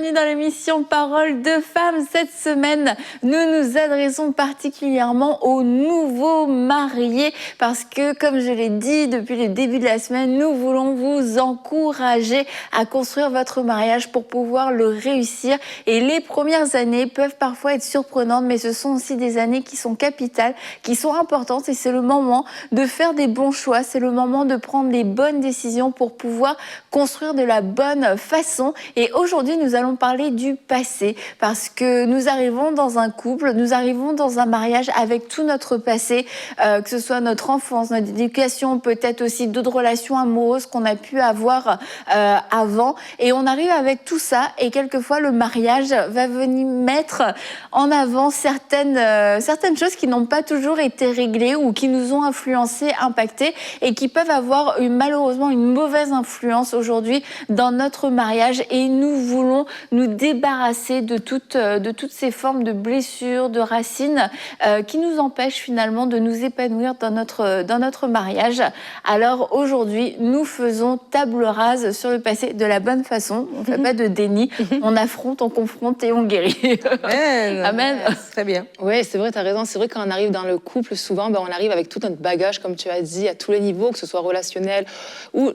bienvenue dans l'émission Parole de Femmes. Cette semaine, nous nous adressons particulièrement aux nouveaux mariés parce que, comme je l'ai dit depuis le début de la semaine, nous voulons vous encourager à construire votre mariage pour pouvoir le réussir. Et les premières années peuvent parfois être surprenantes, mais ce sont aussi des années qui sont capitales, qui sont importantes et c'est le moment de faire des bons choix, c'est le moment de prendre les bonnes décisions pour pouvoir construire de la bonne façon. Et aujourd'hui, nous allons parler du passé parce que nous arrivons dans un couple, nous arrivons dans un mariage avec tout notre passé, que ce soit notre enfance, notre éducation, peut-être aussi d'autres relations amoureuses qu'on a pu avoir avant. Et on arrive avec tout ça et quelquefois le mariage va venir mettre en avant certaines choses qui n'ont pas toujours été réglées ou qui nous ont influencés, impactés et qui peuvent avoir malheureusement une mauvaise influence aujourd'hui dans notre mariage. Et nous voulons nous débarrasser de toutes ces formes de blessures, de racines qui nous empêchent finalement de nous épanouir dans notre mariage. Alors aujourd'hui, nous faisons table rase sur le passé de la bonne façon. On ne fait pas de déni, on affronte, on confronte et on guérit. Amen. Amen. Très bien. Oui, c'est vrai, tu as raison. C'est vrai quand on arrive dans le couple, souvent, on arrive avec tout notre bagage, comme tu as dit, à tous les niveaux, que ce soit relationnel ou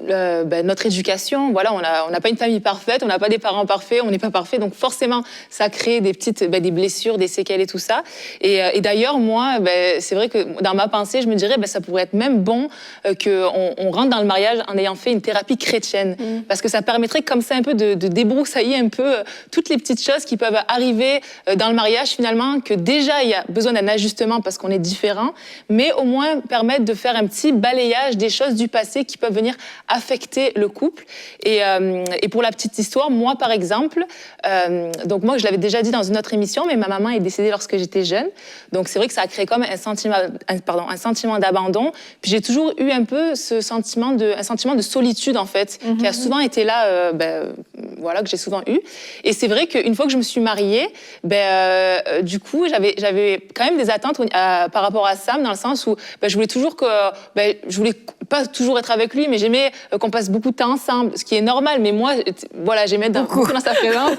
notre éducation. Voilà, on n'a pas une famille parfaite, on n'a pas des parents parfaits, on n'est pas parfait. Donc forcément, ça crée des des blessures, des séquelles et tout ça. Et d'ailleurs, moi, c'est vrai que dans ma pensée, je me dirais, ça pourrait être même bon qu'on rentre dans le mariage en ayant fait une thérapie chrétienne. Parce que ça permettrait comme ça un peu de débroussailler un peu toutes les petites choses qui peuvent arriver dans le mariage finalement, que déjà il y a besoin d'un ajustement parce qu'on est différent, mais au moins permettre de faire un petit balayage des choses du passé qui peuvent venir affecter le couple. Et pour la petite histoire, moi par exemple, donc moi je l'avais déjà dit dans une autre émission, mais ma maman est décédée lorsque j'étais jeune, donc c'est vrai que ça a créé comme un sentiment d'abandon. Puis j'ai toujours eu un peu un sentiment de solitude en fait, qui a souvent été là, voilà, que j'ai souvent eu. Et c'est vrai qu'une fois que je me suis mariée, du coup j'avais quand même des attentes par rapport à Sam, dans le sens où je voulais toujours je voulais pas toujours être avec lui, mais j'aimais qu'on passe beaucoup de temps ensemble, ce qui est normal, mais moi, voilà, j'aimais beaucoup dans sa présence.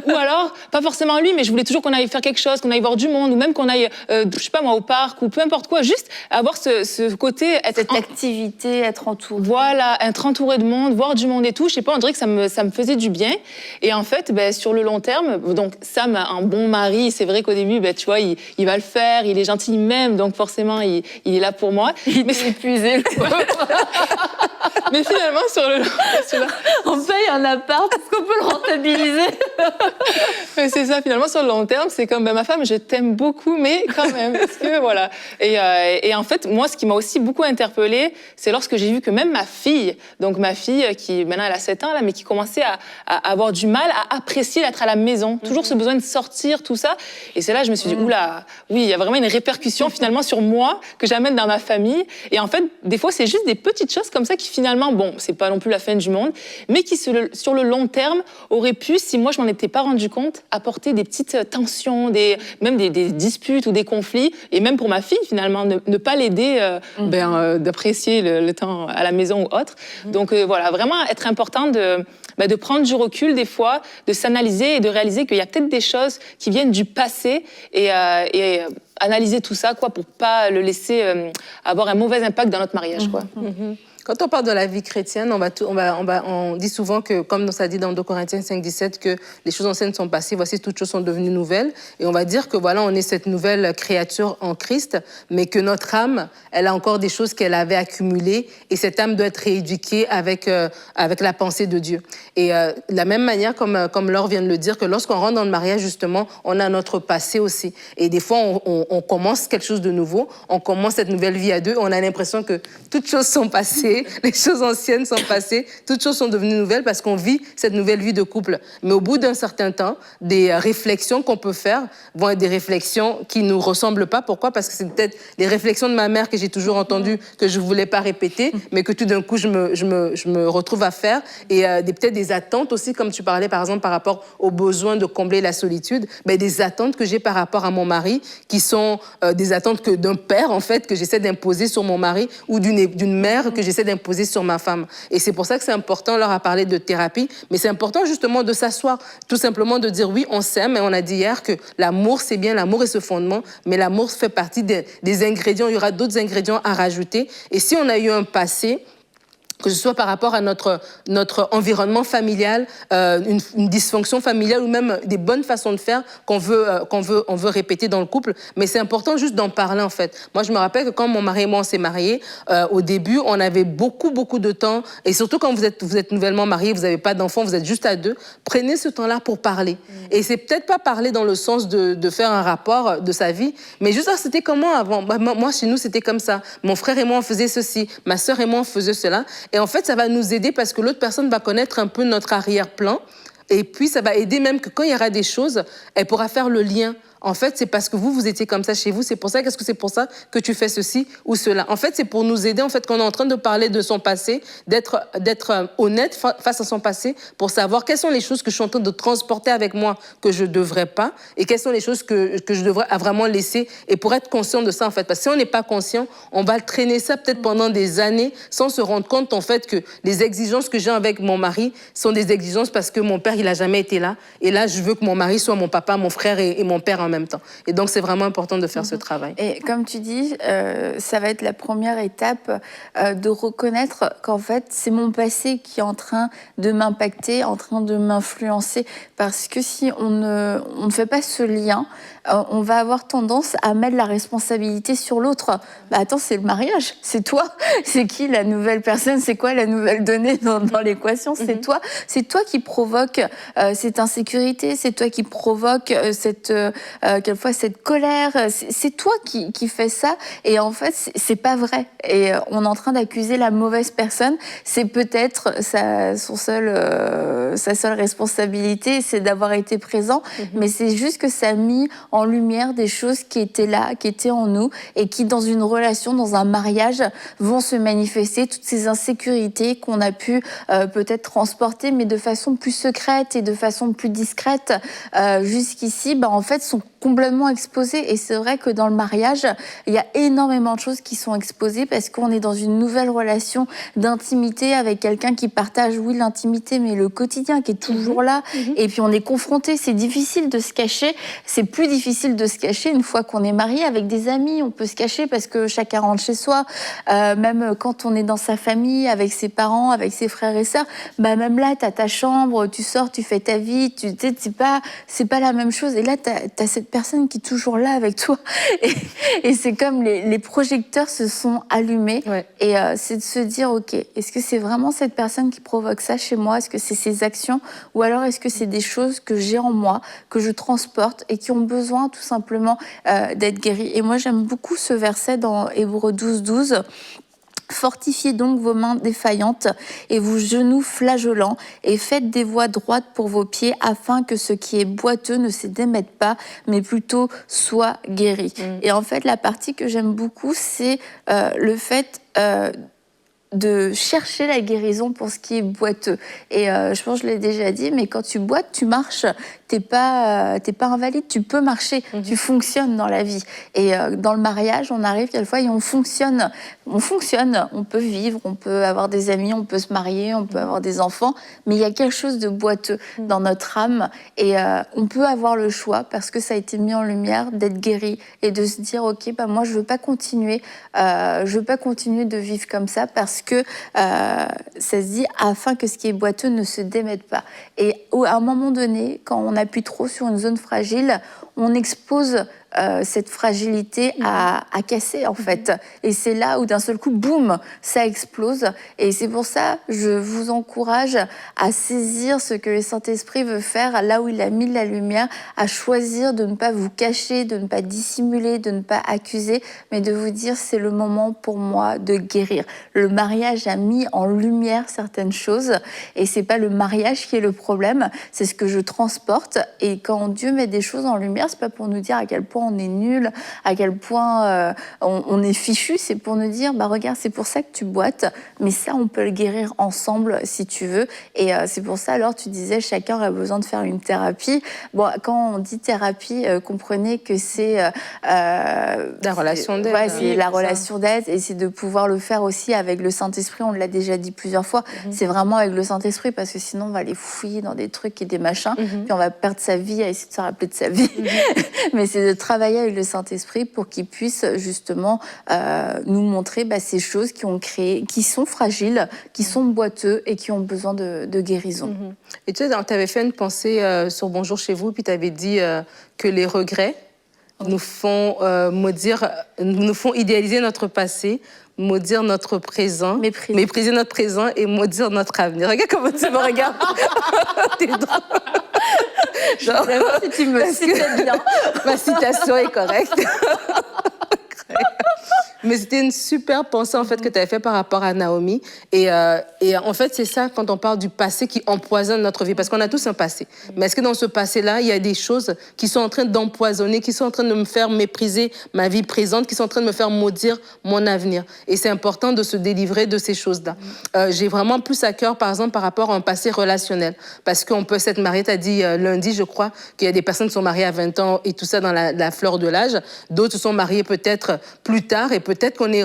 Ou alors, pas forcément lui, mais je voulais toujours qu'on aille faire quelque chose, qu'on aille voir du monde, ou même qu'on aille, je sais pas moi, au parc, ou peu importe quoi, juste avoir ce côté... Cette activité, être entouré. Voilà, être entouré de monde, voir du monde et tout, je sais pas, on dirait que ça me faisait du bien. Et en fait, sur le long terme, donc Sam, un bon mari, c'est vrai qu'au début, tu vois, il va le faire, il est gentil, il m'aime, donc forcément, il est là pour moi. Mais c'est épuisé. Mais finalement, on paye un appart, est-ce qu'on peut le rentabiliser? Mais c'est ça, finalement, sur le long terme, c'est comme, ma femme, je t'aime beaucoup, mais quand même, parce que voilà. Et en fait, moi, ce qui m'a aussi beaucoup interpellée, c'est lorsque j'ai vu que même ma fille, qui maintenant elle a 7 ans, là, mais qui commençait à avoir du mal à apprécier d'être à la maison, toujours ce besoin de sortir, tout ça. Et c'est là que je me suis dit, oula, oui, il y a vraiment une répercussion finalement sur moi que j'amène dans ma famille. Et en fait, des fois, c'est juste des petites choses comme ça qui finalement, c'est pas non plus la fin du monde, mais qui sur le long terme auraient pu, si moi je m'en étais pas rendu compte, apporter des petites tensions, même des disputes ou des conflits, et même pour ma fille finalement, ne pas l'aider d'apprécier le temps à la maison ou autre. Donc voilà, vraiment être important de prendre du recul des fois, de s'analyser et de réaliser qu'il y a peut-être des choses qui viennent du passé et analyser tout ça pour pas le laisser avoir un mauvais impact dans notre mariage. Quand on parle de la vie chrétienne, on dit souvent que, comme ça dit dans 2 Corinthiens 5,17, que les choses anciennes sont passées, voici toutes choses sont devenues nouvelles. Et on va dire que voilà, on est cette nouvelle créature en Christ, mais que notre âme, elle a encore des choses qu'elle avait accumulées, et cette âme doit être rééduquée avec la pensée de Dieu. Et de la même manière, comme Laure vient de le dire, que lorsqu'on rentre dans le mariage, justement, on a notre passé aussi. Et des fois, on commence quelque chose de nouveau, on commence cette nouvelle vie à deux, on a l'impression que toutes choses sont passées, les choses anciennes sont passées, toutes choses sont devenues nouvelles parce qu'on vit cette nouvelle vie de couple. Mais au bout d'un certain temps, des réflexions qu'on peut faire vont être des réflexions qui ne nous ressemblent pas. Pourquoi? Parce que c'est peut-être les réflexions de ma mère que j'ai toujours entendues, que je ne voulais pas répéter, mais que tout d'un coup, je me retrouve à faire. Et peut-être des attentes aussi, comme tu parlais par exemple par rapport au besoin de combler la solitude, des attentes que j'ai par rapport à mon mari, qui sont des attentes d'un père, en fait, que j'essaie d'imposer sur mon mari, ou d'une mère que j'essaie essaie d'imposer sur ma femme. Et c'est pour ça que c'est important, leur a parlé de thérapie, mais c'est important justement de s'asseoir, tout simplement de dire oui, on s'aime, et on a dit hier que l'amour, c'est bien, l'amour est ce fondement, mais l'amour fait partie des ingrédients, il y aura d'autres ingrédients à rajouter. Et si on a eu un passé, que ce soit par rapport à notre environnement familial, une dysfonction familiale ou même des bonnes façons de faire qu'on veut répéter dans le couple. Mais c'est important juste d'en parler, en fait. Moi, je me rappelle que quand mon mari et moi, on s'est mariés, au début, on avait beaucoup de temps. Et surtout quand vous êtes nouvellement mariés, vous n'avez pas d'enfants, vous êtes juste à deux. Prenez ce temps-là pour parler. Et c'est peut-être pas parler dans le sens de faire un rapport de sa vie, mais juste, c'était comment avant? Moi, chez nous, c'était comme ça. Mon frère et moi, on faisait ceci. Ma sœur et moi, on faisait cela. Et en fait, ça va nous aider parce que l'autre personne va connaître un peu notre arrière-plan. Et puis, ça va aider même que quand il y aura des choses, elle pourra faire le lien. En fait, c'est parce que vous étiez comme ça chez vous. C'est pour ça, qu'est-ce que c'est pour ça que tu fais ceci ou cela? En fait, c'est pour nous aider, en fait, quand on est en train de parler de son passé, d'être honnête face à son passé pour savoir quelles sont les choses que je suis en train de transporter avec moi que je ne devrais pas et quelles sont les choses que je devrais vraiment laisser et pour être conscient de ça, en fait. Parce que si on n'est pas conscient, on va traîner ça peut-être pendant des années sans se rendre compte, en fait, que les exigences que j'ai avec mon mari sont des exigences parce que mon père, il n'a jamais été là. Et là, je veux que mon mari soit mon papa, mon frère et mon père en même temps. Et donc, c'est vraiment important de faire ce travail. Et comme tu dis, ça va être la première étape de reconnaître qu'en fait, c'est mon passé qui est en train de m'impacter, en train de m'influencer. Parce que si on ne fait pas ce lien, on va avoir tendance à mettre la responsabilité sur l'autre. Bah attends, c'est le mariage, c'est toi. C'est qui la nouvelle personne? C'est quoi la nouvelle donnée dans l'équation? C'est toi. C'est toi qui provoque cette insécurité, c'est toi qui provoque quelquefois cette colère. C'est toi qui fais ça. Et en fait, c'est pas vrai. Et on est en train d'accuser la mauvaise personne. C'est peut-être sa seule responsabilité, c'est d'avoir été présent. Mais c'est juste que ça a mis en lumière des choses qui étaient là, qui étaient en nous et qui, dans une relation, dans un mariage, vont se manifester. Toutes ces insécurités qu'on a pu peut-être transporter, mais de façon plus secrète et de façon plus discrète jusqu'ici, en fait, sont complètement exposées. Et c'est vrai que dans le mariage, il y a énormément de choses qui sont exposées parce qu'on est dans une nouvelle relation d'intimité avec quelqu'un qui partage, oui, l'intimité, mais le quotidien qui est toujours là. Et puis on est confronté, c'est difficile de se cacher. C'est plus difficile de se cacher une fois qu'on est marié avec des amis. On peut se cacher parce que chacun rentre chez soi. Même quand on est dans sa famille, avec ses parents, avec ses frères et sœurs, même là, tu as ta chambre, tu sors, tu fais ta vie, c'est pas la même chose. Et là, tu as cette personne qui est toujours là avec toi. Et c'est comme les projecteurs se sont allumés. Ouais. Et c'est de se dire, OK, est-ce que c'est vraiment cette personne qui provoque ça chez moi? Est-ce que c'est ses actions? Ou alors est-ce que c'est des choses que j'ai en moi, que je transporte et qui ont besoin tout simplement d'être guéries? Et moi, j'aime beaucoup ce verset dans Hébreux 12:12. Fortifiez donc vos mains défaillantes et vos genoux flageolants et faites des voies droites pour vos pieds afin que ce qui est boiteux ne se démette pas, mais plutôt soit guéri. Et en fait, la partie que j'aime beaucoup, c'est le fait de chercher la guérison pour ce qui est boiteux. Et je pense que je l'ai déjà dit, mais quand tu boites, tu marches, t'es pas invalide, tu peux marcher, tu fonctionnes dans la vie. Et dans le mariage, on arrive quelquefois et on fonctionne, on peut vivre, on peut avoir des amis, on peut se marier, on peut avoir des enfants, mais il y a quelque chose de boiteux dans notre âme et on peut avoir le choix, parce que ça a été mis en lumière, d'être guéri et de se dire, OK, moi je veux pas continuer de vivre comme ça, parce que ça se dit afin que ce qui est boiteux ne se démette pas. Et à un moment donné, quand on appuie trop sur une zone fragile, on expose cette fragilité à casser, en fait. Et c'est là où d'un seul coup, boum, ça explose. Et c'est pour ça, je vous encourage à saisir ce que le Saint-Esprit veut faire, là où il a mis la lumière, à choisir de ne pas vous cacher, de ne pas dissimuler, de ne pas accuser, mais de vous dire, c'est le moment pour moi de guérir. Le mariage a mis en lumière certaines choses, et c'est pas le mariage qui est le problème, c'est ce que je transporte. Et quand Dieu met des choses en lumière, c'est pas pour nous dire à quel point point on est nul, à quel point on est fichu, c'est pour nous dire, regarde, c'est pour ça que tu boites, mais ça, on peut le guérir ensemble si tu veux. Et c'est pour ça, alors, tu disais, chacun aurait besoin de faire une thérapie. Bon, quand on dit thérapie, comprenez que c'est... la relation d'aide. Ouais, c'est la relation d'aide, et c'est de pouvoir le faire aussi avec le Saint-Esprit. On l'a déjà dit plusieurs fois. C'est vraiment avec le Saint-Esprit, parce que sinon, on va aller fouiller dans des trucs et des machins, puis on va perdre sa vie à essayer de se rappeler de sa vie. Mais c'est de travailler avec le Saint-Esprit pour qu'il puisse justement nous montrer ces choses qui sont fragiles, qui sont boiteux et qui ont besoin de guérison. Et tu avais fait une pensée sur Bonjour chez vous, puis tu avais dit que les regrets nous font idéaliser notre passé, maudire notre présent, mépriser notre présent et maudire notre avenir. Regarde comment tu me regardes. T'es drôle. Genre, si tu me citais bien. Ma citation est correcte. Mais c'était une super pensée en fait que tu avais fait par rapport à Naomi. Et en fait, c'est ça quand on parle du passé qui empoisonne notre vie. Parce qu'on a tous un passé. Mais est-ce que dans ce passé-là, il y a des choses qui sont en train d'empoisonner, qui sont en train de me faire mépriser ma vie présente, qui sont en train de me faire maudire mon avenir. Et c'est important de se délivrer de ces choses-là. J'ai vraiment plus à cœur, par exemple, par rapport à un passé relationnel. Parce qu'on peut s'être marié, tu as dit lundi, je crois, qu'il y a des personnes qui sont mariées à 20 ans et tout ça dans la fleur de l'âge. D'autres se sont mariées peut-être plus tard et peut-être qu'on est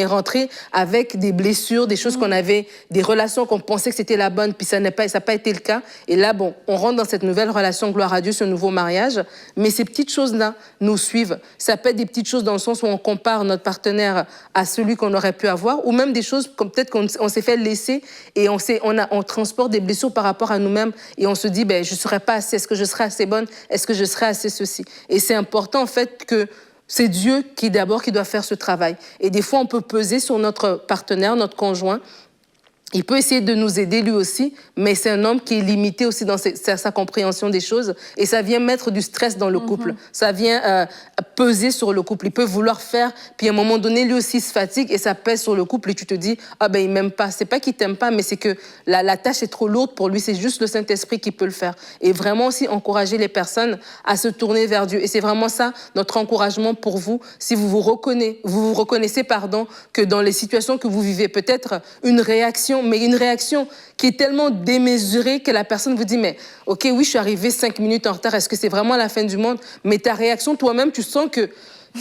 rentré avec des blessures, des choses qu'on avait, des relations qu'on pensait que c'était la bonne, puis ça n'a pas été le cas. Et là, bon, on rentre dans cette nouvelle relation, gloire à Dieu, ce nouveau mariage. Mais ces petites choses-là nous suivent. Ça peut être des petites choses dans le sens où on compare notre partenaire à celui qu'on aurait pu avoir, ou même des choses comme peut-être qu'on s'est fait laisser et on transporte des blessures par rapport à nous-mêmes et on se dit, je ne serai pas assez, est-ce que je serai assez bonne, est-ce que je serai assez ceci. Et c'est important en fait que c'est Dieu qui doit faire ce travail. Et des fois, on peut peser sur notre partenaire, notre conjoint. Il peut essayer de nous aider lui aussi, mais c'est un homme qui est limité aussi dans sa compréhension des choses. Et ça vient mettre du stress dans le couple. Ça vient peser sur le couple. Il peut vouloir faire, puis à un moment donné, lui aussi se fatigue et ça pèse sur le couple. Et tu te dis, il m'aime pas. C'est pas qu'il t'aime pas, mais c'est que la tâche est trop lourde pour lui. C'est juste le Saint-Esprit qui peut le faire. Et vraiment aussi encourager les personnes à se tourner vers Dieu. Et c'est vraiment ça, notre encouragement pour vous. Si vous vous reconnaissez, que dans les situations que vous vivez, peut-être une réaction, mais une réaction qui est tellement démesurée que la personne vous dit, mais ok, oui, je suis arrivée 5 minutes en retard, est-ce que c'est vraiment la fin du monde? Mais ta réaction, toi-même, tu sens que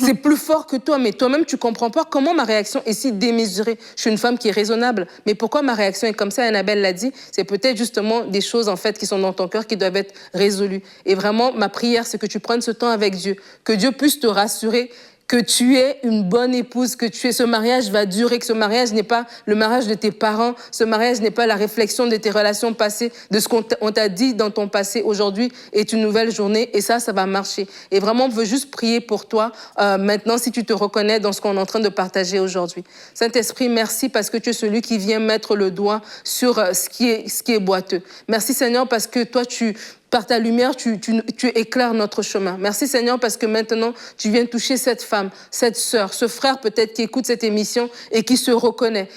c'est plus fort que toi, mais toi-même, tu comprends pas comment ma réaction est si démesurée. Je suis une femme qui est raisonnable, mais pourquoi ma réaction est comme ça? Annabelle l'a dit, c'est peut-être justement des choses, en fait, qui sont dans ton cœur, qui doivent être résolues. Et vraiment, ma prière, c'est que tu prennes ce temps avec Dieu, que Dieu puisse te rassurer que tu es une bonne épouse, que ce mariage va durer, que ce mariage n'est pas le mariage de tes parents, ce mariage n'est pas la réflexion de tes relations passées, de ce qu'on t'a dit dans ton passé. Aujourd'hui est une nouvelle journée et ça va marcher. Et vraiment, on veut juste prier pour toi maintenant si tu te reconnais dans ce qu'on est en train de partager aujourd'hui. Saint-Esprit, merci parce que tu es celui qui vient mettre le doigt sur ce qui est boiteux. Merci Seigneur parce que toi, par ta lumière, tu éclaires notre chemin. Merci Seigneur parce que maintenant, tu viens toucher cette femme, cette sœur, ce frère peut-être qui écoute cette émission et qui se reconnaît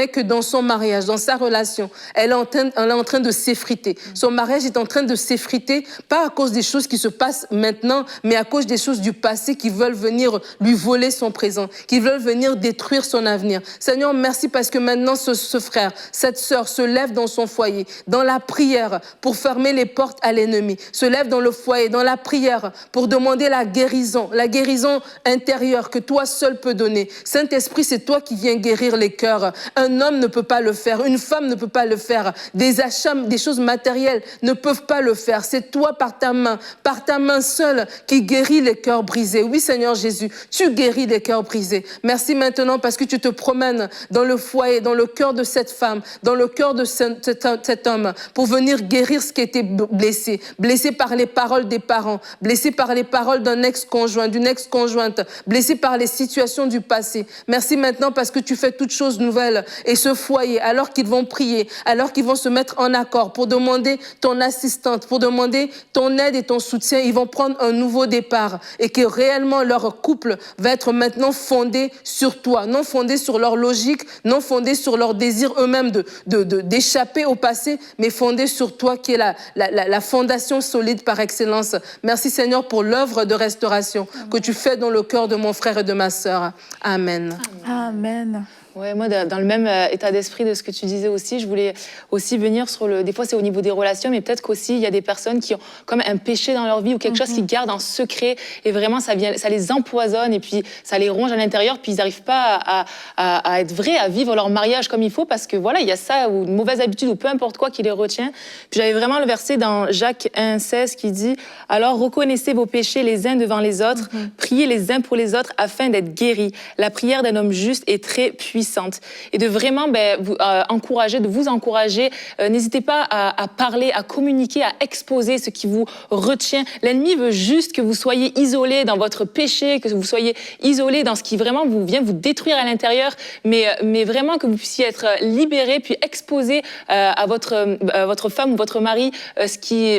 que dans son mariage, dans sa relation, elle est en train de s'effriter. Son mariage est en train de s'effriter, pas à cause des choses qui se passent maintenant, mais à cause des choses du passé qui veulent venir lui voler son présent, qui veulent venir détruire son avenir. Seigneur, merci parce que maintenant, ce frère, cette sœur se lève dans son foyer, dans la prière, pour fermer les portes à l'ennemi, se lève dans le foyer, dans la prière, pour demander la guérison intérieure que toi seul peux donner. Saint-Esprit, c'est toi qui viens guérir les cœurs. Un homme ne peut pas le faire, une femme ne peut pas le faire, des achats, des choses matérielles ne peuvent pas le faire. C'est toi par ta main seule qui guéris les cœurs brisés. Oui, Seigneur Jésus, tu guéris les cœurs brisés. Merci maintenant parce que tu te promènes dans le foyer, dans le cœur de cette femme, dans le cœur de cet homme, pour venir guérir ce qui était blessé par les paroles des parents, blessé par les paroles d'un ex-conjoint, d'une ex-conjointe, blessé par les situations du passé. Merci maintenant parce que tu fais toutes choses nouvelles. Et ce foyer, alors qu'ils vont prier, alors qu'ils vont se mettre en accord pour demander ton assistante, pour demander ton aide et ton soutien, ils vont prendre un nouveau départ et que réellement leur couple va être maintenant fondé sur toi, non fondé sur leur logique, non fondé sur leur désir eux-mêmes d'échapper au passé, mais fondé sur toi qui est la la fondation solide par excellence. Merci Seigneur pour l'œuvre de restauration que tu fais dans le cœur de mon frère et de ma sœur. Amen. Amen. Ouais, moi, dans le même état d'esprit de ce que tu disais aussi, je voulais aussi venir sur le... Des fois, c'est au niveau des relations, mais peut-être qu'aussi, il y a des personnes qui ont comme un péché dans leur vie ou quelque chose qu'ils gardent en secret et vraiment, ça les empoisonne et puis ça les ronge à l'intérieur, puis ils n'arrivent pas à être vrais, à vivre leur mariage comme il faut parce que voilà, il y a ça ou une mauvaise habitude ou peu importe quoi qui les retient. Puis j'avais vraiment le verset dans Jacques 1,16 qui dit « Alors reconnaissez vos péchés les uns devant les autres, priez les uns pour les autres afin d'être guéris. La prière d'un homme juste est très puissante. » Et de vraiment vous encourager. N'hésitez pas à parler, à communiquer, à exposer ce qui vous retient. L'ennemi veut juste que vous soyez isolés dans votre péché, que vous soyez isolés dans ce qui vraiment vient vous détruire à l'intérieur, mais vraiment que vous puissiez être libérés, puis exposer à votre femme ou votre mari ce qui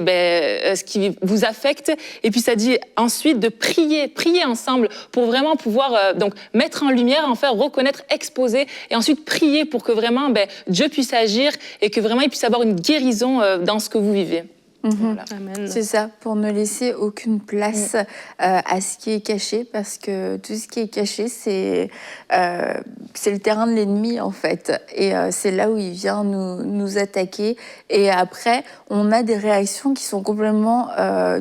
vous affecte. Et puis ça dit ensuite de prier ensemble pour vraiment pouvoir donc mettre en lumière, en faire reconnaître, exposer et ensuite prier pour que vraiment Dieu puisse agir et que vraiment il puisse avoir une guérison dans ce que vous vivez. Voilà. C'est ça, pour ne laisser aucune place à ce qui est caché, parce que tout ce qui est caché, c'est le terrain de l'ennemi, en fait. Et c'est là où il vient nous attaquer. Et après, on a des réactions qui sont complètement,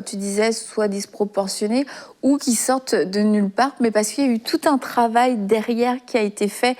tu disais, soit disproportionnées, ou qui sortent de nulle part, mais parce qu'il y a eu tout un travail derrière qui a été fait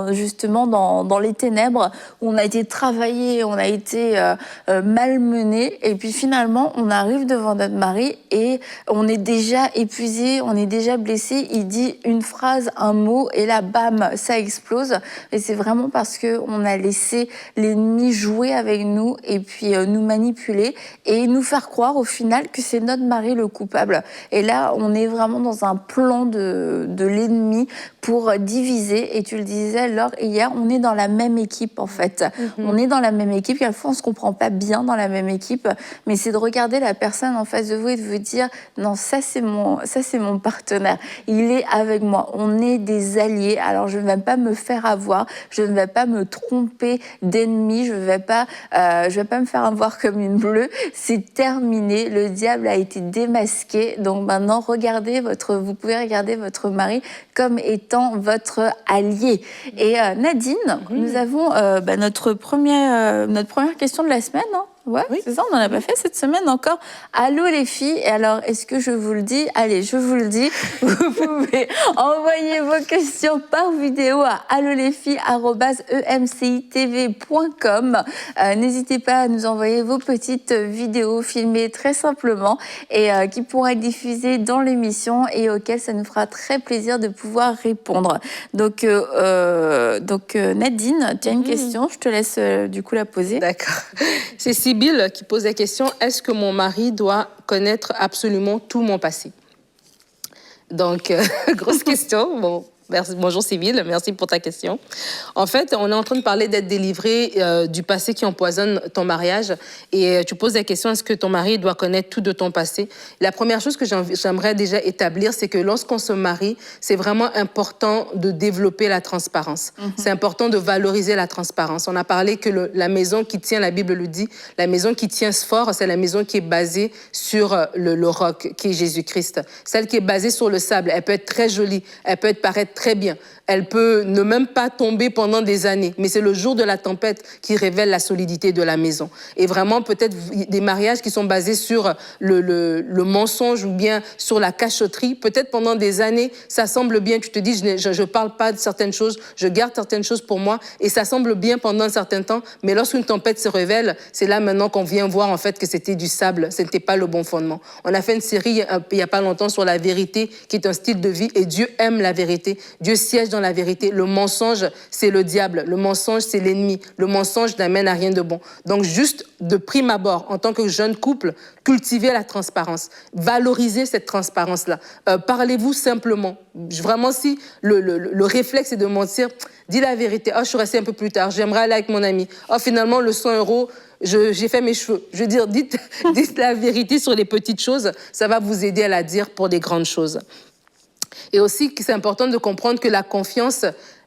justement dans les ténèbres, où on a été travaillé, on a été malmené, et puis finalement, on arrive devant notre mari et on est déjà épuisé, on est déjà blessé. Il dit une phrase, un mot, et là, bam, ça explose. Et c'est vraiment parce qu'on a laissé l'ennemi jouer avec nous et puis nous manipuler et nous faire croire au final que c'est notre mari le coupable. Et là, on est vraiment dans un plan de l'ennemi pour diviser. Et tu le disais, Laure, hier, on est dans la même équipe, en fait. On est dans la même équipe. Quelquefois, on ne se comprend pas bien dans la même équipe, mais c'est de regarder la personne en face de vous et de vous dire « Non, ça, c'est mon partenaire. Il est avec moi. On est des alliés. Alors, je ne vais pas me faire avoir. Je ne vais pas me tromper d'ennemi. Je ne vais pas me faire avoir comme une bleue. C'est terminé. Le diable a été démasqué. Donc, maintenant, vous pouvez regarder votre mari comme étant votre allié. » Et Nadine, nous avons notre première question de la semaine. Hein. Ouais, oui. C'est ça, on n'en a pas fait cette semaine encore. Allô les filles, et alors est-ce que je vous le dis? Allez, je vous le dis, vous pouvez envoyer vos questions par vidéo à allolesfilles@emcitv.com. N'hésitez pas à nous envoyer vos petites vidéos filmées très simplement et qui pourront être diffusées dans l'émission et auxquelles ça nous fera très plaisir de pouvoir répondre. Donc Nadine, tu as une question, je te laisse du coup la poser. D'accord. C'est Sybille qui pose la question, est-ce que mon mari doit connaître absolument tout mon passé? Donc, grosse question. Bon. Bonjour Sybille, merci pour ta question. En fait, on est en train de parler d'être délivré du passé qui empoisonne ton mariage. Et tu poses la question, est-ce que ton mari doit connaître tout de ton passé? La première chose que j'aimerais déjà établir, c'est que lorsqu'on se marie, c'est vraiment important de développer la transparence. C'est important de valoriser la transparence. On a parlé que la maison qui tient, la Bible le dit, la maison qui tient fort, c'est la maison qui est basée sur le roc, qui est Jésus-Christ. Celle qui est basée sur le sable, elle peut être très jolie, elle peut paraître très bien. Elle peut ne même pas tomber pendant des années, mais c'est le jour de la tempête qui révèle la solidité de la maison. Et vraiment, peut-être des mariages qui sont basés sur le mensonge ou bien sur la cachotterie, peut-être pendant des années, ça semble bien, tu te dis, je parle pas de certaines choses, je garde certaines choses pour moi, et ça semble bien pendant un certain temps, mais lorsqu'une tempête se révèle, c'est là maintenant qu'on vient voir en fait que c'était du sable, ce n'était pas le bon fondement. On a fait une série il y a pas longtemps sur la vérité, qui est un style de vie, et Dieu aime la vérité. Dieu siège dans la vérité. Le mensonge, c'est le diable. Le mensonge, c'est l'ennemi. Le mensonge n'amène à rien de bon. Donc, juste de prime abord, en tant que jeune couple, cultivez la transparence. Valorisez cette transparence-là. Parlez-vous simplement. Vraiment, si le réflexe est de mentir, dis la vérité. Oh, je suis restée un peu plus tard. J'aimerais aller avec mon ami. Oh, finalement, le 100 €, j'ai fait mes cheveux. Je veux dire, dites la vérité sur les petites choses. Ça va vous aider à la dire pour des grandes choses. Et aussi, c'est important de comprendre que la confiance,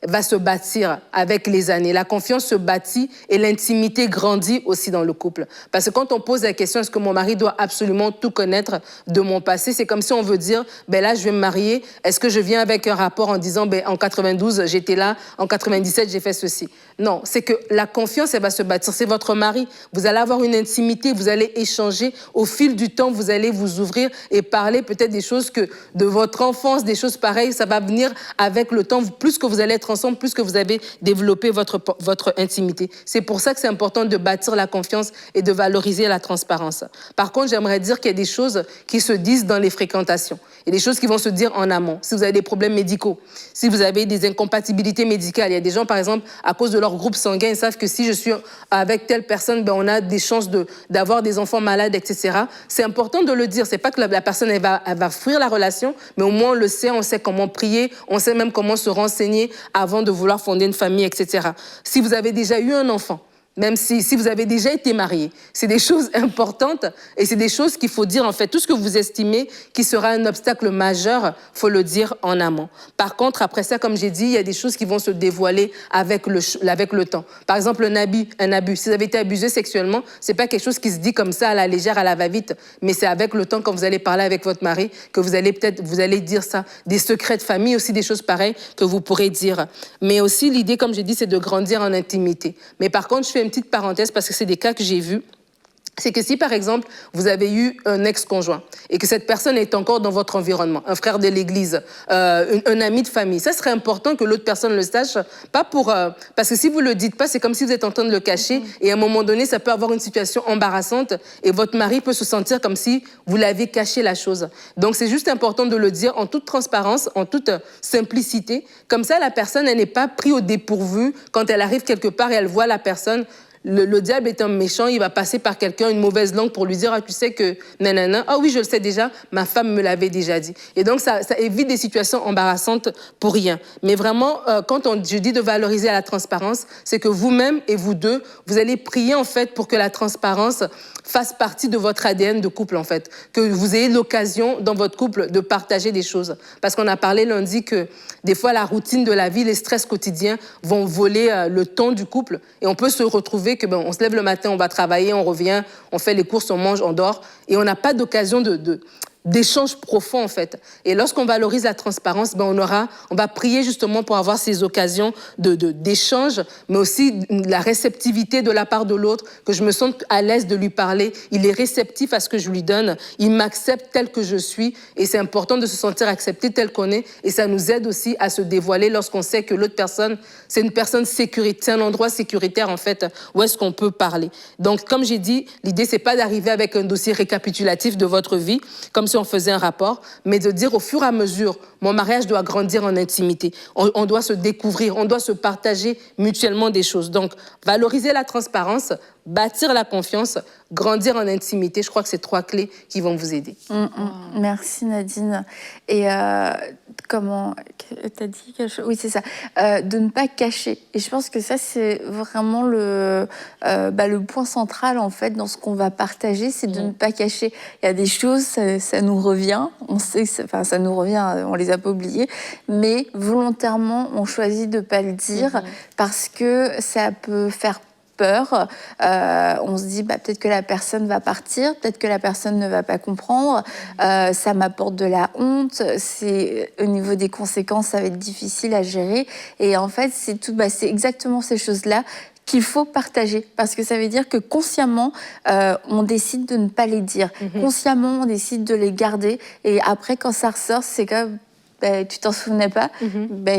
va se bâtir avec les années. La confiance se bâtit et l'intimité grandit aussi dans le couple. Parce que quand on pose la question, est-ce que mon mari doit absolument tout connaître de mon passé, c'est comme si on veut dire, ben là, je vais me marier, est-ce que je viens avec un rapport en disant, ben en 92, j'étais là, en 97, j'ai fait ceci. Non, c'est que la confiance, elle va se bâtir. C'est votre mari. Vous allez avoir une intimité, vous allez échanger. Au fil du temps, vous allez vous ouvrir et parler peut-être des choses que de votre enfance, des choses pareilles, ça va venir avec le temps. Plus que vous allez être ensemble, plus que vous avez développé votre intimité. C'est pour ça que c'est important de bâtir la confiance et de valoriser la transparence. Par contre, j'aimerais dire qu'il y a des choses qui se disent dans les fréquentations. Il y a des choses qui vont se dire en amont. Si vous avez des problèmes médicaux, si vous avez des incompatibilités médicales, il y a des gens, par exemple, à cause de leur groupe sanguin, ils savent que si je suis avec telle personne, ben on a des chances d'avoir des enfants malades, etc. C'est important de le dire. C'est pas que la personne elle va fuir la relation, mais au moins on sait comment prier, on sait même comment se renseigner avant de vouloir fonder une famille, etc. Si vous avez déjà eu un enfant, même si vous avez déjà été marié, c'est des choses importantes et c'est des choses qu'il faut dire en fait. Tout ce que vous estimez qui sera un obstacle majeur, faut le dire en amont. Par contre, après ça, comme j'ai dit, il y a des choses qui vont se dévoiler avec le temps. Par exemple, un abus. Si vous avez été abusé sexuellement, c'est pas quelque chose qui se dit comme ça à la légère, à la va-vite, mais c'est avec le temps, quand vous allez parler avec votre mari, que vous allez dire ça. Des secrets de famille aussi, des choses pareilles que vous pourrez dire. Mais aussi, l'idée, comme j'ai dit, c'est de grandir en intimité. Mais par contre, je fais une petite parenthèse parce que c'est des cas que j'ai vus. C'est que si, par exemple, vous avez eu un ex-conjoint et que cette personne est encore dans votre environnement, un frère de l'église, un ami de famille, ça serait important que l'autre personne le sache, pas pour... parce que si vous ne le dites pas, c'est comme si vous êtes en train de le cacher et à un moment donné, ça peut avoir une situation embarrassante et votre mari peut se sentir comme si vous l'avez caché la chose. Donc, c'est juste important de le dire en toute transparence, en toute simplicité. Comme ça, la personne, elle n'est pas prise au dépourvu quand elle arrive quelque part et elle voit la personne. Le diable est un méchant, il va passer par quelqu'un, une mauvaise langue pour lui dire « Ah, tu sais que nanana, ah oui, je le sais déjà, ma femme me l'avait déjà dit. » Et donc, ça évite des situations embarrassantes pour rien. Mais vraiment, quand je dis de valoriser la transparence, c'est que vous-même et vous deux, vous allez prier en fait pour que la transparence fasse partie de votre ADN de couple en fait. Que vous ayez l'occasion dans votre couple de partager des choses. Parce qu'on a parlé lundi que des fois, la routine de la vie, les stress quotidiens vont voler le temps du couple et on peut se retrouver que on se lève le matin, on va travailler, on revient, on fait les courses, on mange, on dort et on n'a pas d'occasion d'échanges profonds en fait. Et lorsqu'on valorise la transparence, on va prier justement pour avoir ces occasions d'échanges, mais aussi la réceptivité de la part de l'autre, que je me sente à l'aise de lui parler. Il est réceptif à ce que je lui donne, il m'accepte tel que je suis et c'est important de se sentir accepté tel qu'on est et ça nous aide aussi à se dévoiler lorsqu'on sait que l'autre personne, c'est une personne sécuritaire, c'est un endroit sécuritaire en fait où est-ce qu'on peut parler. Donc comme j'ai dit, l'idée c'est pas d'arriver avec un dossier récapitulatif de votre vie, comme si on faisait un rapport, mais de dire au fur et à mesure, mon mariage doit grandir en intimité. On doit se découvrir, on doit se partager mutuellement des choses. Donc, valoriser la transparence, bâtir la confiance, grandir en intimité, je crois que c'est 3 clés qui vont vous aider. Merci Nadine. Et comment t'as dit quelque chose? Oui, c'est ça. De ne pas cacher. Et je pense que ça, c'est vraiment le point central en fait dans ce qu'on va partager, c'est de ne pas cacher. Il y a des choses, ça nous revient. On sait, ça nous revient, on les a pas oubliées, mais volontairement, on choisit de pas le dire parce que ça peut faire peur. On se dit peut-être que la personne va partir, peut-être que la personne ne va pas comprendre, ça m'apporte de la honte, au niveau des conséquences, ça va être difficile à gérer. Et en fait, c'est exactement ces choses-là qu'il faut partager, parce que ça veut dire que consciemment, on décide de ne pas les dire. Consciemment, on décide de les garder. Et après, quand ça ressort, c'est comme... tu t'en souvenais pas?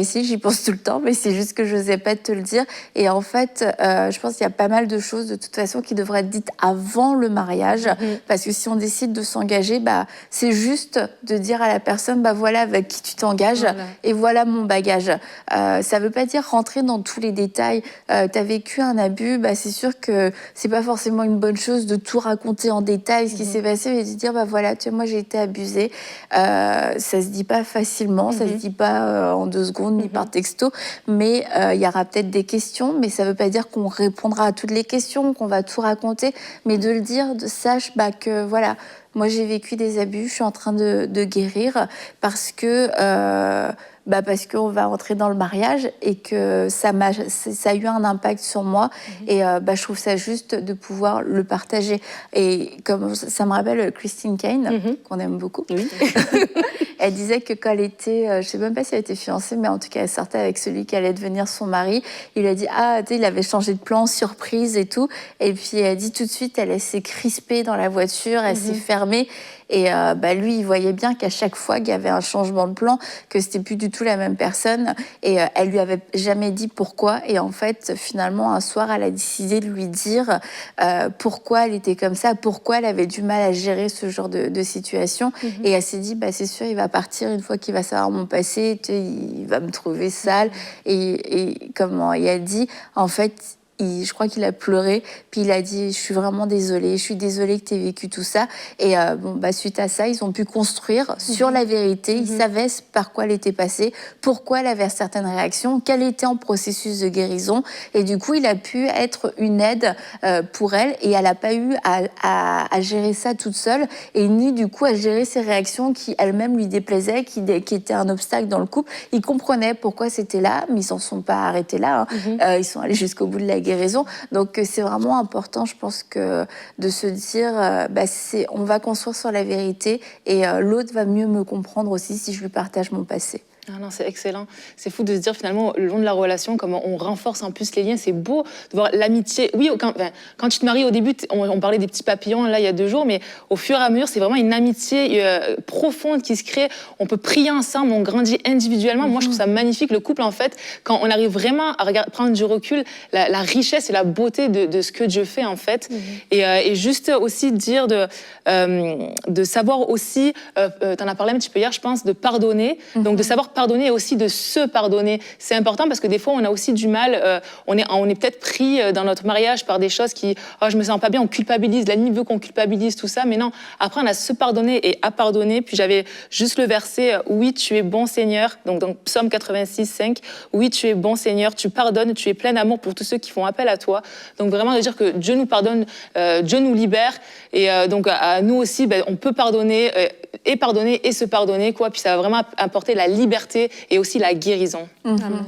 Si, j'y pense tout le temps, mais c'est juste que je n'osais pas te le dire. Et en fait, je pense qu'il y a pas mal de choses, de toute façon, qui devraient être dites avant le mariage. Parce que si on décide de s'engager, c'est juste de dire à la personne, voilà avec qui tu t'engages, et voilà mon bagage. Ça veut pas dire rentrer dans tous les détails. T'as vécu un abus, c'est sûr que c'est pas forcément une bonne chose de tout raconter en détail, ce qui s'est passé, mais de dire, voilà, tu vois, moi j'ai été abusée. Ça se dit pas facilement. Ça se dit pas en 2 secondes ni par texto, mais il y aura peut-être des questions, mais ça veut pas dire qu'on répondra à toutes les questions, qu'on va tout raconter, mais de le dire, sache que voilà, moi j'ai vécu des abus, je suis en train de guérir parce que parce qu'on va entrer dans le mariage et que ça a eu un impact sur moi. Et je trouve ça juste de pouvoir le partager. Et comme ça me rappelle Christine Kane, qu'on aime beaucoup. Oui. Elle disait que quand elle était, je ne sais même pas si elle était fiancée, mais en tout cas, elle sortait avec celui qui allait devenir son mari. Il lui a dit, il avait changé de plan, surprise et tout. Et puis, elle dit tout de suite, elle s'est crispée dans la voiture, elle s'est fermée. Et lui, il voyait bien qu'à chaque fois qu'il y avait un changement de plan, que c'était plus du tout la même personne. Et elle lui avait jamais dit pourquoi. Et en fait, finalement, un soir, elle a décidé de lui dire pourquoi elle était comme ça, pourquoi elle avait du mal à gérer ce genre de situation. Et elle s'est dit, c'est sûr, il va partir une fois qu'il va savoir mon passé, il va me trouver sale. Et elle dit, en fait, je crois qu'il a pleuré, puis il a dit « Je suis vraiment désolée, je suis désolée que tu aies vécu tout ça ». Et suite à ça, ils ont pu construire sur la vérité. Ils savaient par quoi elle était passée, pourquoi elle avait certaines réactions, qu'elle était en processus de guérison. Et du coup, il a pu être une aide pour elle. Et elle n'a pas eu à gérer ça toute seule, et ni du coup à gérer ses réactions qui elles-mêmes lui déplaisaient, qui étaient un obstacle dans le couple. Ils comprenaient pourquoi c'était là, mais ils s'en sont pas arrêtés là. Ils sont allés jusqu'au bout de la guérison. Donc c'est vraiment important, je pense, que de se dire on va construire sur la vérité et l'autre va mieux me comprendre aussi si je lui partage mon passé. Ah non, c'est excellent. C'est fou de se dire finalement, le long de la relation, comment on renforce en plus les liens. C'est beau de voir l'amitié. Oui, quand tu te maries au début, on parlait des petits papillons là il y a 2 jours, mais au fur et à mesure, c'est vraiment une amitié profonde qui se crée. On peut prier ensemble, on grandit individuellement. Moi, je trouve ça magnifique. Le couple, en fait, quand on arrive vraiment à prendre du recul, la richesse et la beauté de ce que Dieu fait, en fait. Et juste aussi dire de savoir aussi, t'en as parlé un petit peu hier, je pense, de pardonner. Donc de savoir pardonner et aussi de se pardonner. C'est important parce que des fois, on a aussi du mal, on est peut-être pris dans notre mariage par des choses qui, je me sens pas bien, on culpabilise, l'ennemi veut qu'on culpabilise, tout ça, mais non, après, on a se pardonner et à pardonner. Puis j'avais juste le verset, oui, tu es bon Seigneur, donc Psaume 86, 5, oui, tu es bon Seigneur, tu pardonnes, tu es plein d'amour pour tous ceux qui font appel à toi. Donc vraiment de dire que Dieu nous pardonne, Dieu nous libère, et donc à nous aussi, on peut pardonner et se pardonner, quoi. Puis ça va vraiment apporter la liberté et aussi la guérison. Amen.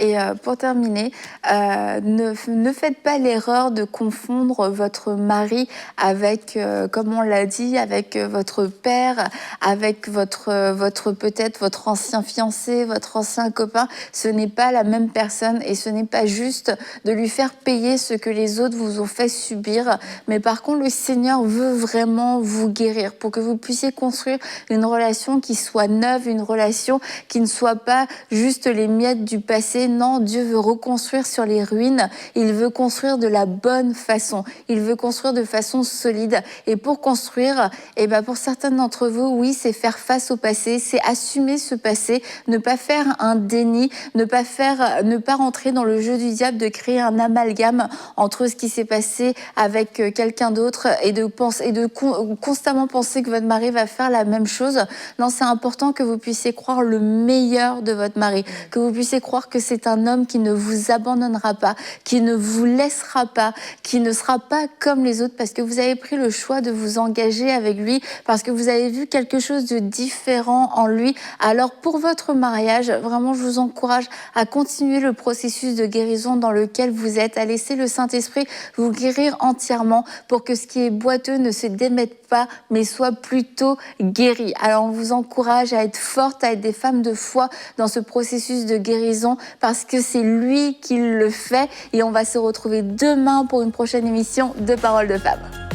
Et pour terminer, ne faites pas l'erreur de confondre votre mari avec, comme on l'a dit, avec votre père, avec peut-être votre ancien fiancé, votre ancien copain. Ce n'est pas la même personne et ce n'est pas juste de lui faire payer ce que les autres vous ont fait subir. Mais par contre, le Seigneur veut vraiment vous guérir pour que vous puissiez construire une relation qui soit neuve, une relation qui ne soit pas juste les miettes du passé. Non, Dieu veut reconstruire sur les ruines. Il veut construire de la bonne façon. Il veut construire de façon solide. Et pour construire, pour certains d'entre vous, oui, c'est faire face au passé, c'est assumer ce passé, ne pas faire un déni, ne pas rentrer dans le jeu du diable de créer un amalgame entre ce qui s'est passé avec quelqu'un d'autre et de constamment penser que votre mari va faire la même chose. Non, c'est important que vous puissiez croire le meilleur de votre mari, que vous puissiez croire que c'est un homme qui ne vous abandonnera pas, qui ne vous laissera pas, qui ne sera pas comme les autres parce que vous avez pris le choix de vous engager avec lui, parce que vous avez vu quelque chose de différent en lui. Alors pour votre mariage, vraiment je vous encourage à continuer le processus de guérison dans lequel vous êtes, à laisser le Saint-Esprit vous guérir entièrement pour que ce qui est boiteux ne se démette pas, mais soit plutôt guéri. Alors on vous encourage à être forte, à être des femmes de foi dans ce processus de guérison, parce que c'est lui qui le fait. Et on va se retrouver demain pour une prochaine émission de Paroles de Femmes.